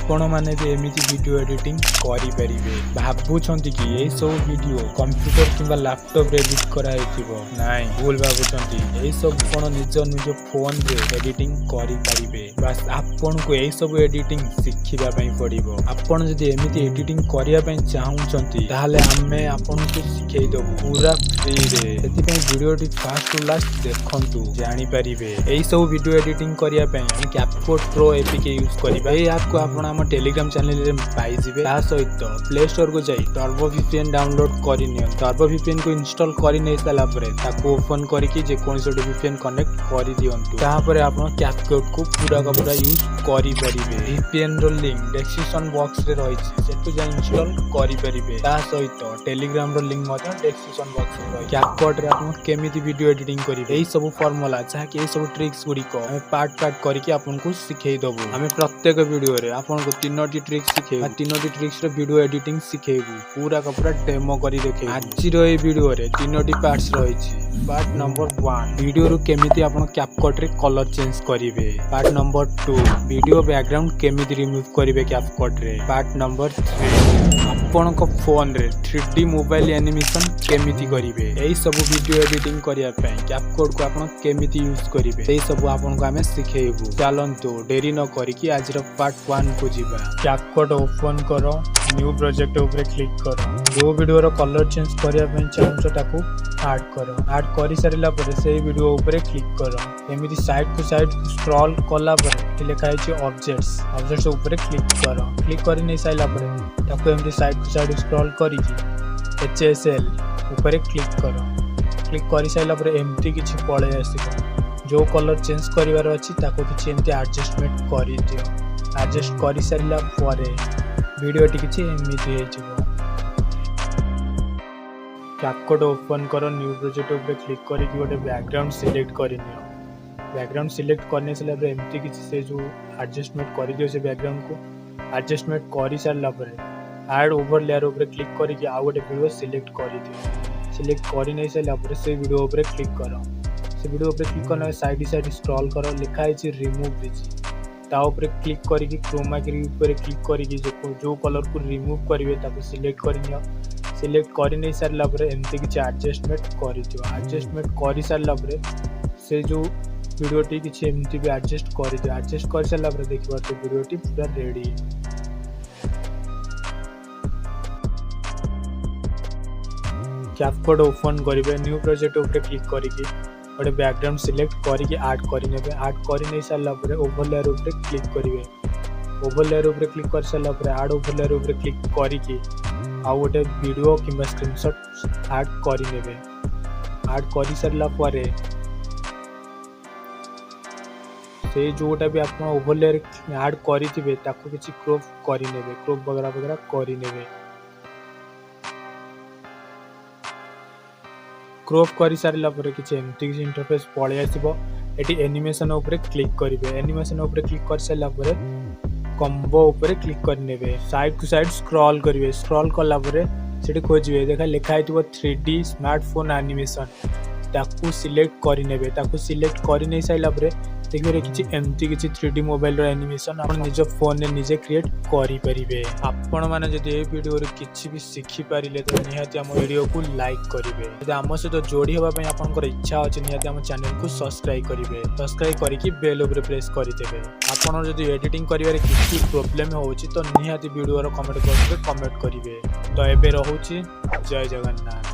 आपण माने भी एमिति वीडियो एडिटिंग करि परिबे भाबुछंती कि एई सब वीडियो कंप्यूटर किबा लैपटॉप रे एडिट करा हेतिबो नाइ भूल भाबुछंती एई सब कोन निज निज फोन रे एडिटिंग करि परिबे बस आपण को एई सब एडिटिंग सिखिबा पई पड़िबो आपण जदि एमिति एडिटिंग करिया पई चाहुछंती ताहाले हमें आपण को सिखै दबु पूरा फ्री रे सेति पई वीडियो टी फास्ट टू लास्ट देखंतु जानि परिबे एई सब वीडियो एडिटिंग करिया पई हम कैपकट प्रो एपीके यूज करिबा एई ऐप को आपण हम टेलीग्राम चैनल रे पाई जिवे ता सहित प्ले स्टोर को जाई टर्बो वीपीएन डाउनलोड करि नियो टर्बो वीपीएन को इंस्टॉल करि नै साला परे ताको ओपन करिकि जे कोनसे वीपीएन कनेक्ट करि दियंतु ता परे आपण कैपकट को पूरा का पूरा यूज करि परिबे वीपीएन रो लिंक डिस्क्रिप्शन बॉक्स रे रही छि सेटु जा इंस्टॉल करि परिबे ता सहित टेलीग्राम रो लिंक मते डिस्क्रिप्शन बॉक्स रे रही कैपकट रे आपण केमिति वीडियो एडिटिंग करिवे एई सब फार्मूला चाहे कि एई सब ट्रिक्स गुडी को हम पार्ट पार्ट करिकि आपण को सिखै दबु हम प्रत्येक वीडियो रे आपण को तीनोटी ट्रिक्स सिखे तीनोटी ट्रिक्स रे वीडियो एडिटिंग सिखेबू पूरा का पूरा डेमो करी देखे आज रो ए वीडियो रे तीनोटी पार्ट्स रही छि पार्ट नंबर 1 वीडियो रो केमिति आपण कैपकट रे कलर चेंज करिवे पार्ट नंबर 2 वीडियो बैकग्राउंड केमिति रिमूव करिवे कैपकट रे पार्ट नंबर 3 आपण को फोन रे 3D मोबाइल एनिमेशन केमिति करिवे एई सब वीडियो एडिटिंग करिया पई कैपकट को आपण केमिति यूज करिवे एई सब आपण को हमें सिखेबू चलंतु देरी न करी कि आज रो पार्ट 1 को जीवा कैपकट ओपन करो न्यू प्रोजेक्ट ऊपर क्लिक करो जो वीडियो रो कलर चेंज करिया पई चाहू ताकू ऐड करो ऐड करि सारिला परे से वीडियो ऊपर क्लिक करो एमिति साइड टू साइड स्क्रॉल कला परे लिखा है ऑब्जेक्ट्स ऊपर क्लिक करो क्लिक करि नै साइला परे ताकू एमिति साइड टू साइड स्क्रॉल करी HSL ऊपर क्लिक करो क्लिक करि साइला परे एमिति किछि पळे आसीबो जो कलर चेंज करिवार अछि ताको किछि एमिति एडजस्टमेंट करि दियो एडजस्ट करि सारिला परे वीडियो टी किछि एमिति हे जिवो कैपकट ओपन करो न्यू प्रोजेक्ट ऊपर क्लिक करी कि गोटे बैकग्राउंड सिलेक्ट करि नियो बैकग्राउंड सिलेक्ट करने से लाbre एमिति किछि से जो एडजस्टमेंट करि दियो से बैकग्राउंड को एडजस्टमेंट करि सारिला परे ऐड ओवर लेयर ऊपर क्लिक करी कि आ गोटे वीडियो सिलेक्ट करि दियो सिलेक्ट करि नै सारिला परे से वीडियो ऊपर क्लिक करो से वीडियो ऊपर क्लिक करना साइड साइड स्क्रॉल करो लिखा है रिमूव दिछि ता ऊपर क्लिक करी कि क्रोमा की ऊपर क्लिक करी कि जो कलर को रिमूव करिवे ताको सिलेक्ट करि नियो सिलेक्ट करि नै सारला परे एमती कि एडजस्टमेंट करि दियो एडजस्टमेंट करि सारला परे से जो वीडियो टी कि एमती भी एडजस्ट करि दियो एडजस्ट करि सारला परे देखिबा तो वीडियो टी पूरा रेडी कैपकट ओपन करिवे न्यू प्रोजेक्ट ऊपर क्लिक करी कि गोटे बैकग्राउंड सिलेक्ट करी ऐड करें ऐड कर सारा ओवर लेयर ऊपर क्लिक करेंगे ओवर लेयर ऊपर क्लिक कर सारा ऐड ओवर लेयर ऊपर क्लिक करी आउ गोटे वीडियो कि स्क्रीनशॉट ऐड करेंगे ऐड कर सारा से जोटा भी आप ओवर लेयर ऐड करेंगे किसी क्रॉप करेंगे क्रॉप वगैरह वगैरह करेंगे क्रॉप करि सारिला परे किछि एमती किछि इंटरफेस पळे आसीबो एटी एनिमेशन ऊपर क्लिक करिवे एनिमेशन ऊपर क्लिक कर सारिला परे कॉम्बो ऊपर क्लिक कर नेबे साइड टू साइड स्क्रॉल करिवे स्क्रॉल करला परे सेठी खोजिवे देखा लिखा आइतबो 3D स्मार्टफोन एनिमेशन ताकू सिलेक्ट करि नेबे ताकू सिलेक्ट करि नै साइला परे देखिरे किछि एमती किछि 3D मोबाइल रो एनिमेशन आपण निज फोन ने निजे क्रिएट करि परिबे आपण माने जदि ए वीडियो रे किछि भी सिखि पारिले तो निहाती हम वीडियो को लाइक करिवे जदि हम सहित जोड़ी होबा पय आपनकर इच्छा अछि निहाती हम चैनल को सब्सक्राइब करिवे सब्सक्राइब करिकि बेल ऊपर प्रेस करि देबे आपण जदि एडिटिंग करिवारे किछि प्रॉब्लम होउछि तो निहाती वीडियो रो कमेंट बॉक्स रे कमेंट करिवे तो एबे रहउछि जय जगन्नाथ।